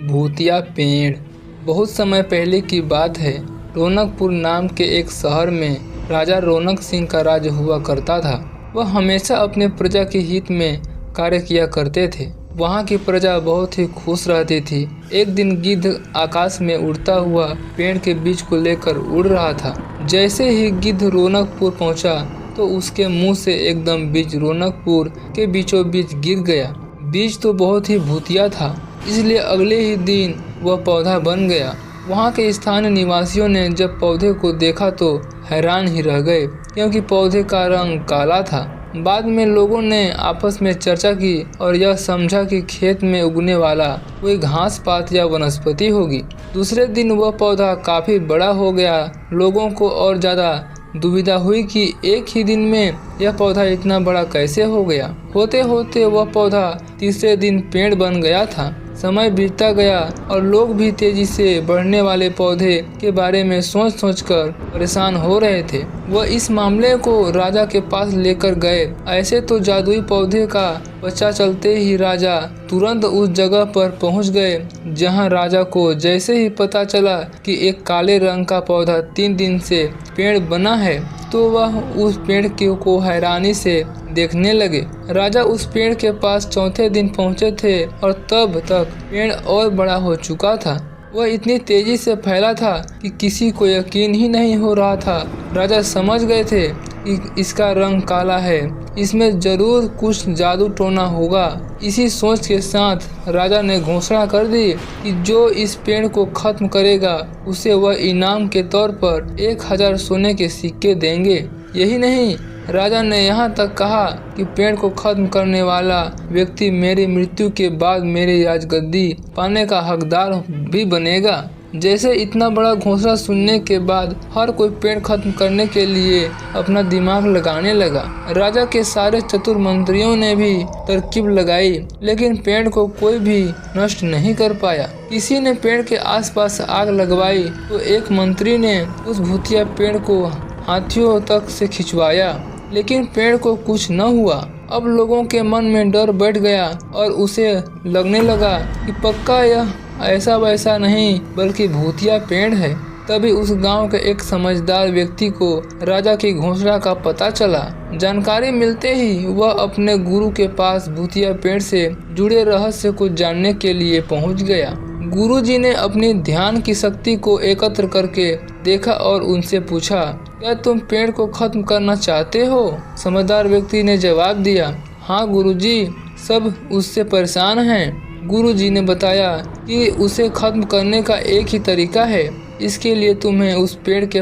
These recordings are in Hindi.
भूतिया पेड़। बहुत समय पहले की बात है। रौनकपुर नाम के एक शहर में राजा रौनक सिंह का राज हुआ करता था। वह हमेशा अपने प्रजा के हित में कार्य किया करते थे। वहाँ की प्रजा बहुत ही खुश रहती थी। एक दिन गिद्ध आकाश में उड़ता हुआ पेड़ के बीज को लेकर उड़ रहा था। जैसे ही गिद्ध रौनकपुर पहुँचा तो उसके मुंह से एकदम बीज रौनकपुर के बीचों बीच गिर गया। बीज तो बहुत ही भूतिया था, इसलिए अगले ही दिन वह पौधा बन गया। वहाँ के स्थानीय निवासियों ने जब पौधे को देखा तो हैरान ही रह गए, क्योंकि पौधे का रंग काला था। बाद में लोगों ने आपस में चर्चा की और यह समझा कि खेत में उगने वाला कोई घास पात या वनस्पति होगी। दूसरे दिन वह पौधा काफी बड़ा हो गया। लोगों को और ज्यादा दुविधा हुई कि एक ही दिन में यह पौधा इतना बड़ा कैसे हो गया। होते होते वह पौधा तीसरे दिन पेड़ बन गया था। समय बीतता गया और लोग भी तेजी से बढ़ने वाले पौधे के बारे में सोच कर परेशान हो रहे थे। वह इस मामले को राजा के पास लेकर गए। ऐसे तो जादुई पौधे का पता चलते ही राजा तुरंत उस जगह पर पहुंच गए जहां राजा को जैसे ही पता चला कि एक काले रंग का पौधा 3 दिन से पेड़ बना है तो वह उस पेड़ को हैरानी से देखने लगे। राजा उस पेड़ के पास चौथे दिन पहुंचे थे और तब तक पेड़ और बड़ा हो चुका था। वह इतनी तेजी से फैला था कि किसी को यकीन ही नहीं हो रहा था। राजा समझ गए थे कि इसका रंग काला है, इसमें जरूर कुछ जादू टोना होगा। इसी सोच के साथ राजा ने घोषणा कर दी कि जो इस पेड़ को खत्म करेगा उसे वह इनाम के तौर पर 1000 सोने के सिक्के देंगे। यही नहीं, राजा ने यहाँ तक कहा कि पेड़ को खत्म करने वाला व्यक्ति मेरी मृत्यु के बाद मेरी राजगद्दी पाने का हकदार भी बनेगा। जैसे इतना बड़ा घोषणा सुनने के बाद हर कोई पेड़ खत्म करने के लिए अपना दिमाग लगाने लगा। राजा के सारे चतुर मंत्रियों ने भी तरकीब लगाई, लेकिन पेड़ को कोई भी नष्ट नहीं कर पाया। किसी ने पेड़ के आसपास आग लगवाई तो एक मंत्री ने उस भूतिया पेड़ को हाथियों तक से खिंचवाया, लेकिन पेड़ को कुछ न हुआ। अब लोगों के मन में डर बैठ गया और उसे लगने लगा कि पक्का यह ऐसा वैसा नहीं बल्कि भूतिया पेड़ है। तभी उस गांव के एक समझदार व्यक्ति को राजा की घोषणा का पता चला। जानकारी मिलते ही वह अपने गुरु के पास भूतिया पेड़ से जुड़े रहस्य को जानने के लिए पहुंच गया। गुरुजी ने अपनी ध्यान की शक्ति को एकत्र करके देखा और उनसे पूछा, क्या तुम पेड़ को खत्म करना चाहते हो? समझदार व्यक्ति ने जवाब दिया, हाँ गुरुजी, सब उससे परेशान हैं। गुरुजी ने बताया कि उसे खत्म करने का एक ही तरीका है। इसके लिए तुम्हें उस पेड़ के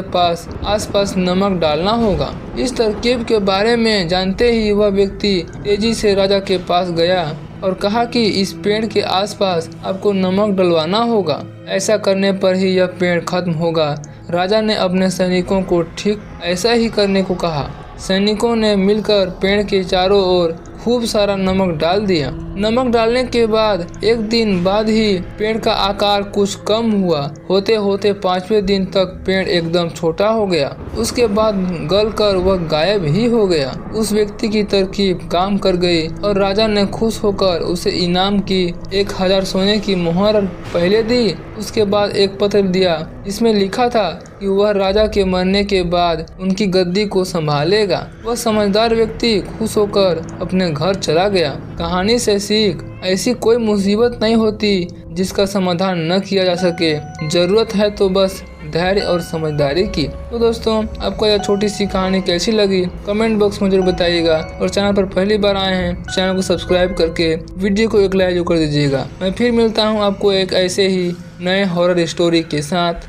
आसपास नमक डालना होगा। इस तरकीब के बारे में जानते ही वह व्यक्ति तेजी से राजा के पास गया और कहा कि इस पेड़ के आसपास आपको नमक डलवाना होगा। ऐसा करने पर ही यह पेड़ खत्म होगा। राजा ने अपने सैनिकों को ठीक ऐसा ही करने को कहा। सैनिकों ने मिलकर पेड़ के चारों ओर खूब सारा नमक डाल दिया। नमक डालने के बाद एक दिन बाद ही पेड़ का आकार कुछ कम हुआ। होते होते 5वें दिन तक पेड़ एकदम छोटा हो गया। उसके बाद गलकर वह गायब ही हो गया। उस व्यक्ति की तरकीब काम कर गई और राजा ने खुश होकर उसे इनाम की 1000 सोने की मोहर पहले दी। उसके बाद एक पत्र दिया, इसमें लिखा था कि वह राजा के मरने के बाद उनकी गद्दी को संभालेगा। वह समझदार व्यक्ति खुश होकर अपने घर चला गया। कहानी से सीख, ऐसी कोई मुसीबत नहीं होती जिसका समाधान न किया जा सके। जरूरत है तो बस धैर्य और समझदारी की। तो दोस्तों, आपको यह छोटी सी कहानी कैसी लगी कमेंट बॉक्स में जरूर बताइएगा। और चैनल पर पहली बार आए हैं, चैनल को सब्सक्राइब करके वीडियो को एक लाइक कर दीजिएगा। मैं फिर मिलता हूँ आपको एक ऐसे ही नए हॉरर स्टोरी के साथ।